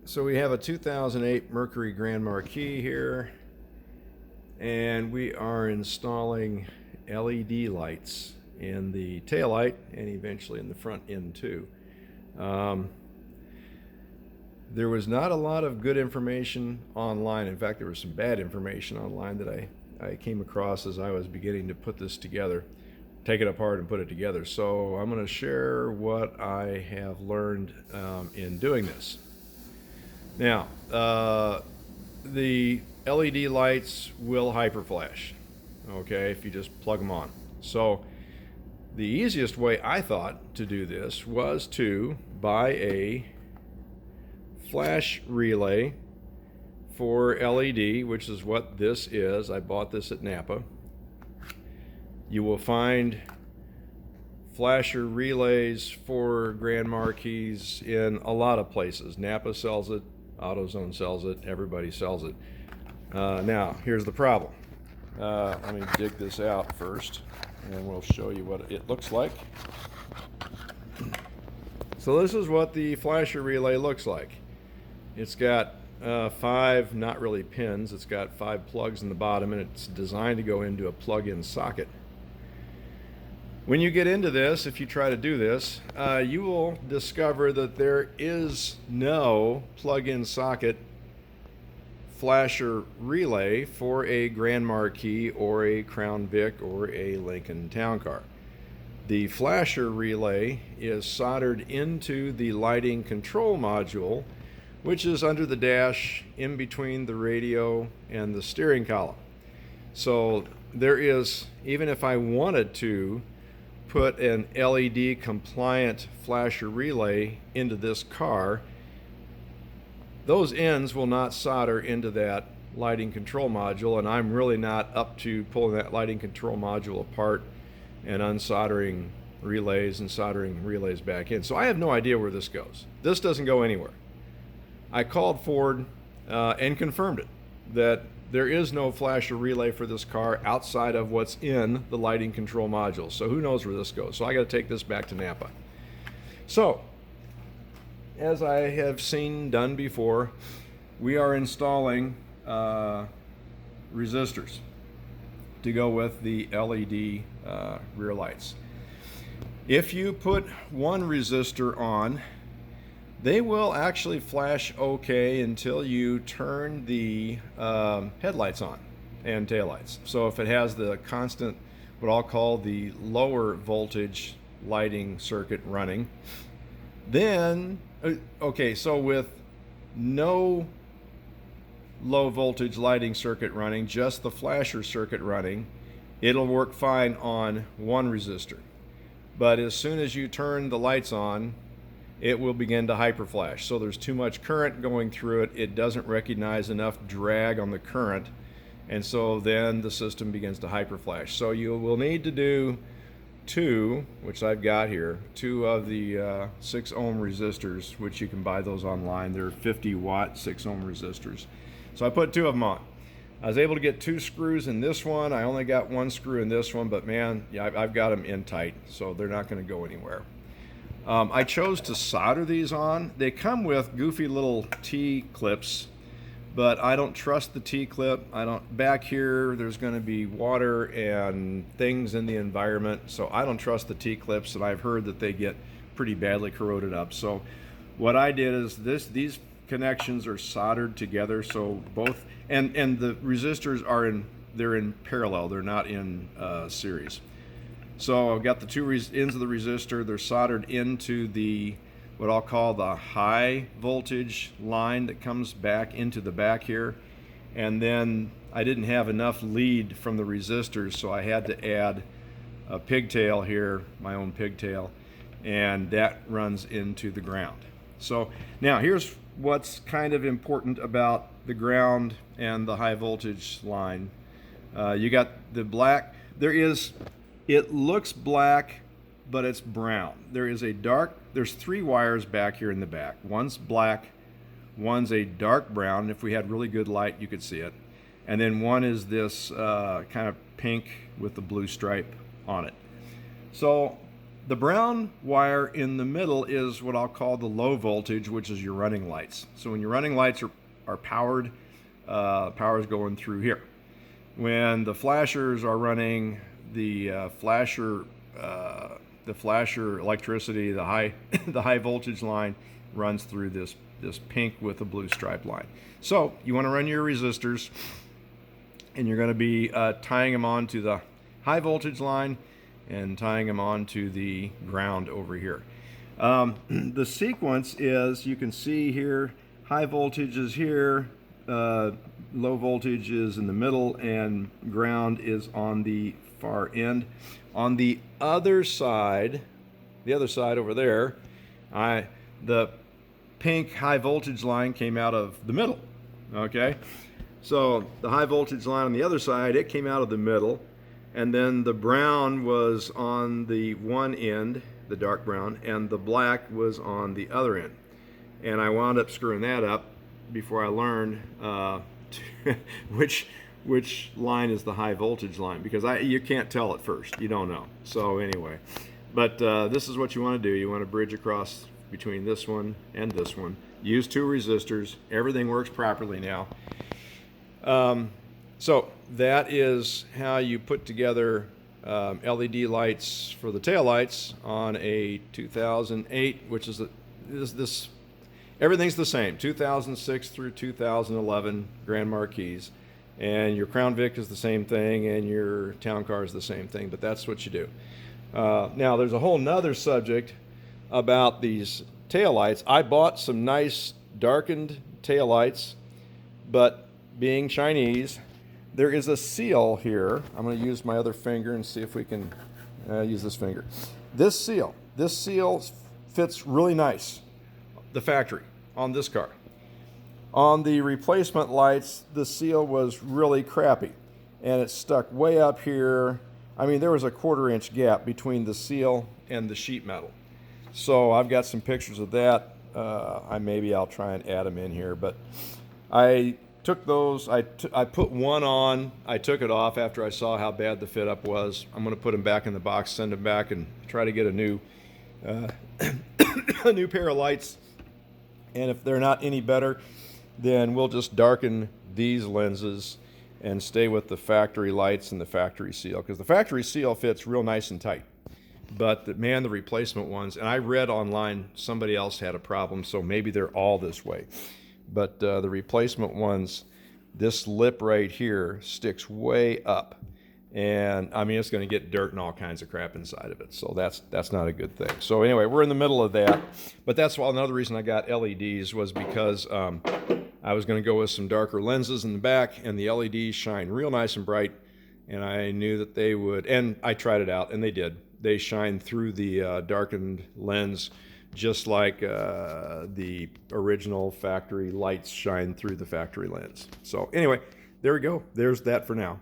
So we have a 2008 Mercury Grand Marquis here, and we are installing LED lights in the taillight and eventually in the front end too. Um, there was not a lot of good information online. In fact, there was some bad information online that I came across as I was beginning to put this together, take it apart and put it together. So I'm going to share what I have learned in doing this. Now, the LED lights will hyperflash, okay, if you just plug them on. So the easiest way I thought to do this was to buy a flash relay for LED, which is what this is. I bought this at Napa. You will find flasher relays for Grand Marquis in a lot of places. Napa sells it, AutoZone sells it, everybody sells it. Now, here's the problem. Let me dig this out first, and we'll show you what it looks like. So this is what the flasher relay looks like. It's got 5, not really pins, it's got 5 plugs in the bottom, and it's designed to go into a plug-in socket. When you get into this, if you try to do this, you will discover that there is no plug-in socket flasher relay for a Grand Marquis or a Crown Vic or a Lincoln Town Car. The flasher relay is soldered into the lighting control module, which is under the dash in between the radio and the steering column. So there is, even if I wanted to put an LED compliant flasher relay into this car, those ends will not solder into that lighting control module, and I'm really not up to pulling that lighting control module apart and unsoldering relays and soldering relays back in. So I have no idea where this goes. This doesn't go anywhere. I called Ford and confirmed it, that there is no flasher relay for this car outside of what's in the lighting control module. So who knows where this goes. So I got to take this back to Napa. So, as I have seen done before, we are installing resistors to go with the LED rear lights. If you put one resistor on, they will actually flash okay until you turn the headlights on and taillights. So if it has the constant, what I'll call the lower voltage lighting circuit running, then, okay, so with no low voltage lighting circuit running, just the flasher circuit running, it'll work fine on one resistor. But as soon as you turn the lights on, it will begin to hyperflash. So there's too much current going through it. It doesn't recognize enough drag on the current. And so then the system begins to hyperflash. So you will need to do 2, which I've got here, 2 of the 6 ohm resistors, which you can buy those online. They're 50 watt 6 ohm resistors. So I put 2 of them on. I was able to get 2 screws in this one. I only got 1 screw in this one, but man, yeah, I've got them in tight, so they're not going to go anywhere. I chose to solder these on. They come with goofy little T-clips, but I don't trust the T-clip. Back here, there's going to be water and things in the environment, so I don't trust the T-clips, and I've heard that they get pretty badly corroded up. So what I did is these connections are soldered together, so both, and the resistors are they're in parallel, they're not in series. So I've got the 2 ends of the resistor. They're soldered into the, what I'll call the high voltage line that comes back into the back here. And then I didn't have enough lead from the resistors, so I had to add a pigtail here, my own pigtail, and that runs into the ground. So now here's what's kind of important about the ground and the high voltage line. You got the black, it looks black, but it's brown. There's 3 wires back here in the back. One's black, one's a dark brown. If we had really good light, you could see it. And then one is this kind of pink with the blue stripe on it. So The brown wire in the middle is what I'll call the low voltage, which is your running lights. So when your running lights are powered, power is going through here. When the flashers are running, the flasher electricity, the high the high voltage line runs through this pink with a blue stripe line. So you want to run your resistors, and you're going to be tying them onto the high voltage line and tying them onto the ground over here. The sequence is, you can see here, high voltage is here, low voltage is in the middle, and ground is on the far end. On the other side over there, the pink high voltage line came out of the middle. Okay, so the high voltage line on the other side, it came out of the middle, and then the brown was on the one end, the dark brown, and the black was on the other end. And I wound up screwing that up before I learned which line is the high voltage line, because you can't tell at first, you don't know. So anyway, but this is what you want to do. You want to bridge across between this one and this one. Use 2 resistors. Everything works properly now. So that is how you put together LED lights for the tail lights on a 2008, which is this. Everything's the same, 2006 through 2011 Grand Marquis, and your Crown Vic is the same thing, and your Town Car is the same thing. But that's what you do. Now there's a whole nother subject about these taillights. I bought some nice darkened taillights, but being Chinese, there is a seal here. I'm going to use my other finger and see if we can use this finger. This seal fits really nice, the factory, on this car. On the replacement lights, the seal was really crappy, and it stuck way up here. I mean, there was a 1/4 inch gap between the seal and the sheet metal. So I've got some pictures of that. Maybe I'll try and add them in here, but I took those, I put one on, I took it off after I saw how bad the fit up was. I'm going to put them back in the box, send them back, and try to get a new a new pair of lights. And if they're not any better, then we'll just darken these lenses and stay with the factory lights and the factory seal, because the factory seal fits real nice and tight. But the replacement ones, and I read online somebody else had a problem, so maybe they're all this way. But the replacement ones, this lip right here sticks way up, and I mean, it's going to get dirt and all kinds of crap inside of it. So that's not a good thing. So anyway, we're in the middle of that. But that's why another reason I got LEDs was because I was going to go with some darker lenses in the back, and the LEDs shine real nice and bright, and I knew that they would. And I tried it out, and they did. They shine through the darkened lens, just like the original factory lights shine through the factory lens. So anyway, there we go. There's that for now.